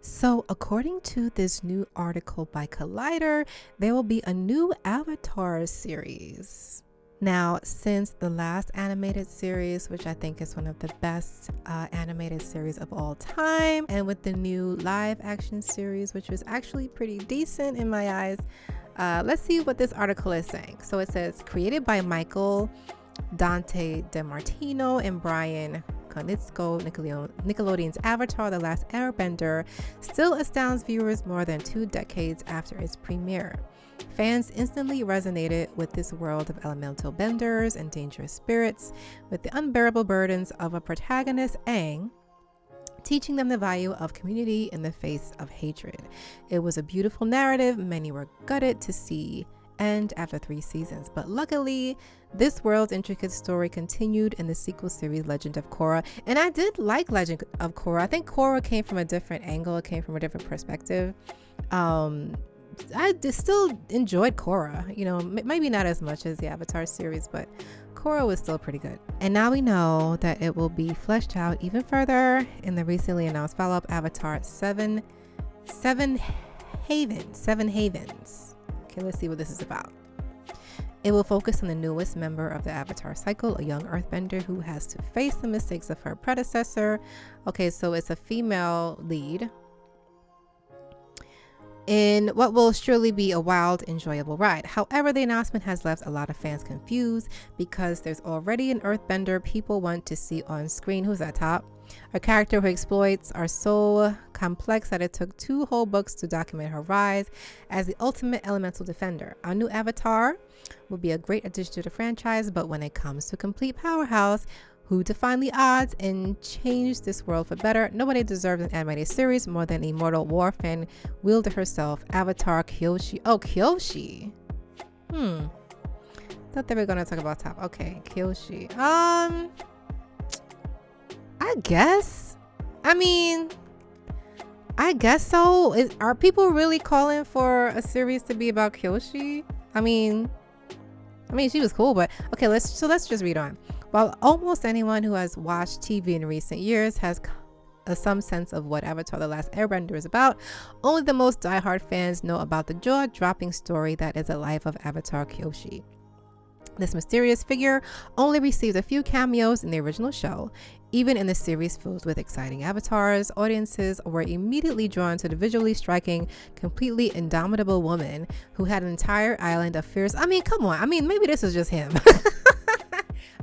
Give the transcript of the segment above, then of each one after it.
So, according to this new article by Collider, there will be a new Avatar series. Now, since the last animated series, which I think is one of the best animated series of all time, and with the new live action series, which was actually pretty decent in my eyes, let's see what this article is saying. So it says, created by Michael Dante DeMartino and Brian Konietzko, Nickelodeon's Avatar: The Last Airbender still astounds viewers more than 2 decades after its premiere. Fans instantly resonated with this world of elemental benders and dangerous spirits, with the unbearable burdens of a protagonist, Aang, teaching them the value of community in the face of hatred. It was a beautiful narrative many were gutted to see end after 3 seasons, but luckily this world's intricate story continued in the sequel series Legend of Korra. And I did like Legend of Korra. I think Korra came from a different angle, it came from a different perspective. I still enjoyed Korra, maybe not as much as the Avatar series, but Korra was still pretty good. And now we know that it will be fleshed out even further in the recently announced follow-up Avatar Seven Havens. Okay, let's see what this is about. It will focus on the newest member of the Avatar cycle, a young earthbender who has to face the mistakes of her predecessor. Okay, so it's a female lead in what will surely be a wild, enjoyable ride. However, the announcement has left a lot of fans confused because there's already an earthbender people want to see on screen. Who's at top? Her character who exploits are so complex that it took 2 whole books to document her rise as the ultimate elemental defender. Our new Avatar will be a great addition to the franchise, but when it comes to complete powerhouse who defied the odds and changed this world for better, nobody deserves an animated series more than immortal war fan wielder herself, Avatar Kyoshi. Oh, Kyoshi. Thought they were gonna talk about top. Okay, Kyoshi. I guess. I guess so. Are people really calling for a series to be about Kyoshi? I mean, she was cool, but okay. Let's just read on. While almost anyone who has watched TV in recent years has some sense of what Avatar: The Last Airbender is about, only the most diehard fans know about the jaw-dropping story that is the life of Avatar Kyoshi. This mysterious figure only received a few cameos in the original show. Even in the series filled with exciting avatars, audiences were immediately drawn to the visually striking, completely indomitable woman who had an entire island of fierce. Come on. Maybe this is just him.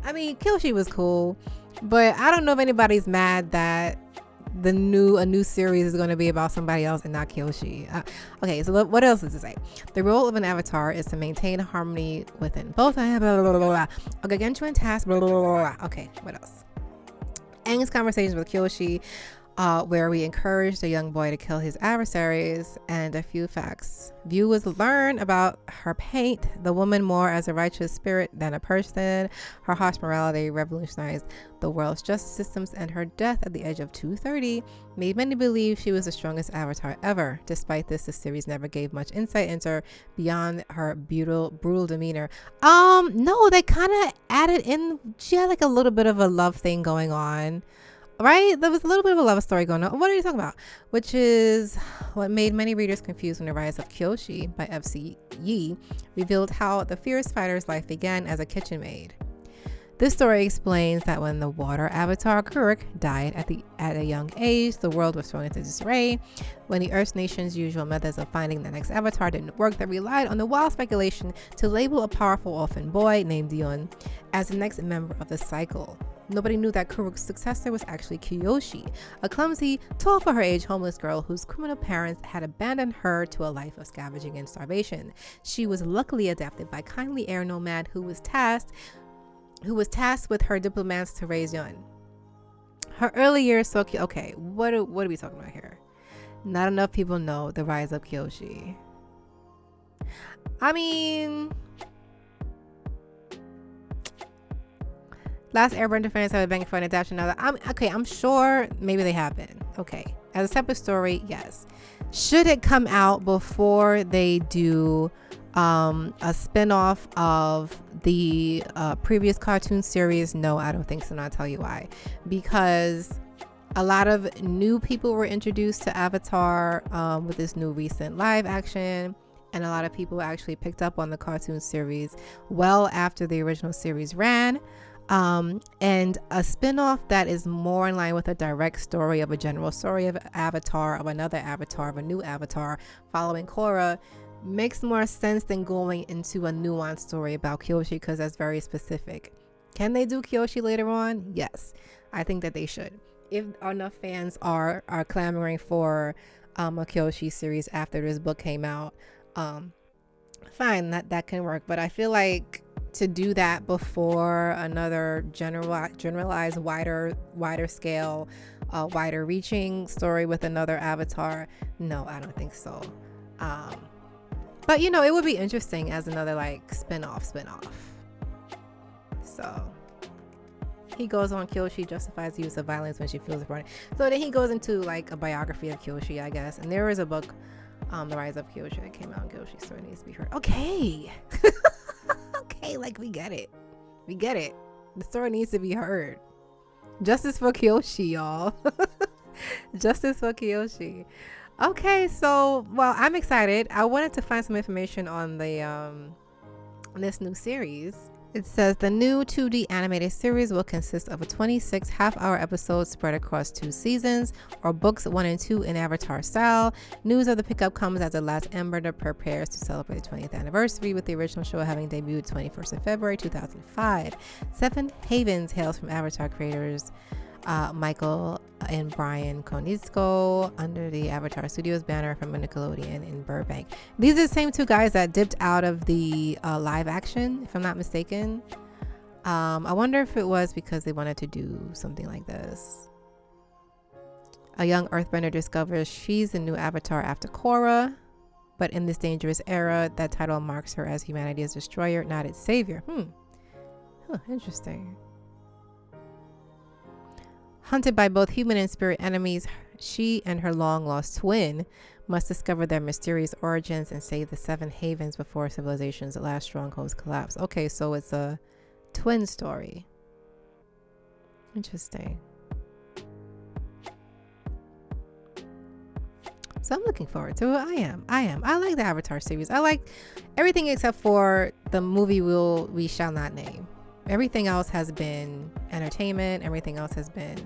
Kyoshi was cool, but I don't know if anybody's mad that a new series is going to be about somebody else and not Kyoshi. Okay, so what else does it say? The role of an avatar is to maintain harmony within both. Blah, blah, blah, blah. A gargantuan task. Blah, blah, blah, blah. Okay, what else? Aang's conversations with Kyoshi, where we encourage the young boy to kill his adversaries, and a few facts. Viewers learn about her paint the woman more as a righteous spirit than a person. Her harsh morality revolutionized the world's justice systems, and her death at the age of 230 made many believe she was the strongest avatar ever. Despite this, the series never gave much insight into her beyond her brutal demeanor. No, they kind of added in, she had like a little bit of a love thing going on. Right? There was a little bit of a love story going on. What are you talking about? Which is what made many readers confused when the rise of Kyoshi by F.C. Yee revealed how the fierce fighter's life began as a kitchen maid. This story explains that when the water avatar Kuruk died at a young age, the world was thrown into disarray. When the Earth Nation's usual methods of finding the next avatar didn't work, they relied on the wild speculation to label a powerful orphan boy named Dion as the next member of the cycle. Nobody knew that Kuruk's successor was actually Kyoshi, a clumsy, tall for her age homeless girl whose criminal parents had abandoned her to a life of scavenging and starvation. She was luckily adopted by kindly air nomad who was tasked with her diplomats to raise Yun. Her early years saw okay, what are we talking about here? Not enough people know the rise of Kyoshi. Last Airbender fans have been begging for an adaptation. Now, I'm sure maybe they have been. Okay, as a separate story, yes. Should it come out before they do a spin-off of the previous cartoon series? No, I don't think so, and I'll tell you why. Because A lot of new people were introduced to Avatar with this new recent live action, and a lot of people actually picked up on the cartoon series well after the original series ran. And a spin-off that is more in line with a direct story of a general story of Avatar, of another Avatar, of a new Avatar following Korra, makes more sense than going into a nuanced story about Kyoshi, because that's very specific. Can they do Kyoshi later on? Yes, I think that they should. If enough fans are clamoring for a Kyoshi series after this book came out, fine, that can work. But I feel like to do that before another generalized wider scale, wider reaching story with another Avatar, no, I don't think so. But you know, it would be interesting as another like spin-off. So he goes on, Kyoshi justifies the use of violence when she feels it burning. So then he goes into like a biography of Kyoshi, I guess. And there is a book, The Rise of Kyoshi, that came out, and Kyoshi's story needs to be heard. Okay. Okay, like we get it. The story needs to be heard. Justice for Kyoshi, y'all. Justice for Kyoshi. Okay, so, well, I'm excited. I wanted to find some information on the this new series. It says the new 2D animated series will consist of a 26 half-hour episodes spread across 2 seasons, or books 1 and 2 in Avatar style. News of the pickup comes as The Last Airbender prepares to celebrate the 20th anniversary, with the original show having debuted 21st of February 2005. Seven Havens hails from Avatar creators Michael and Brian Konietzko under the Avatar Studios banner from Nickelodeon in Burbank. These are the same 2 guys that dipped out of the live action, if I'm not mistaken. I wonder if it was because they wanted to do something like this. A young earthbender discovers she's the new Avatar after Korra, but in this dangerous era, that title marks her as humanity's destroyer, not its savior. Interesting. Hunted by both human and spirit enemies, she and her long-lost twin must discover their mysterious origins and save the 7 Havens before civilization's last strongholds collapse. Okay, so it's a twin story. Interesting. So I'm looking forward to it. I am. I like the Avatar series. I like everything except for the movie we shall not name. Everything else has been entertainment. Everything else has been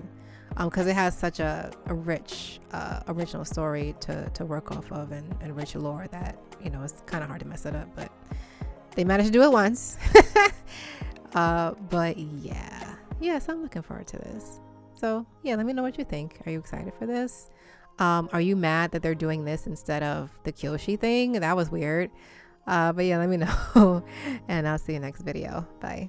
because it has such a rich original story to work off of, and rich lore that, you know, it's kind of hard to mess it up, but they managed to do it once. But yeah, so I'm looking forward to this. So yeah, let me know what you think. Are you excited for this? Are you mad that they're doing this instead of the Kyoshi thing? That was weird. But yeah, let me know. And I'll see you next video. Bye.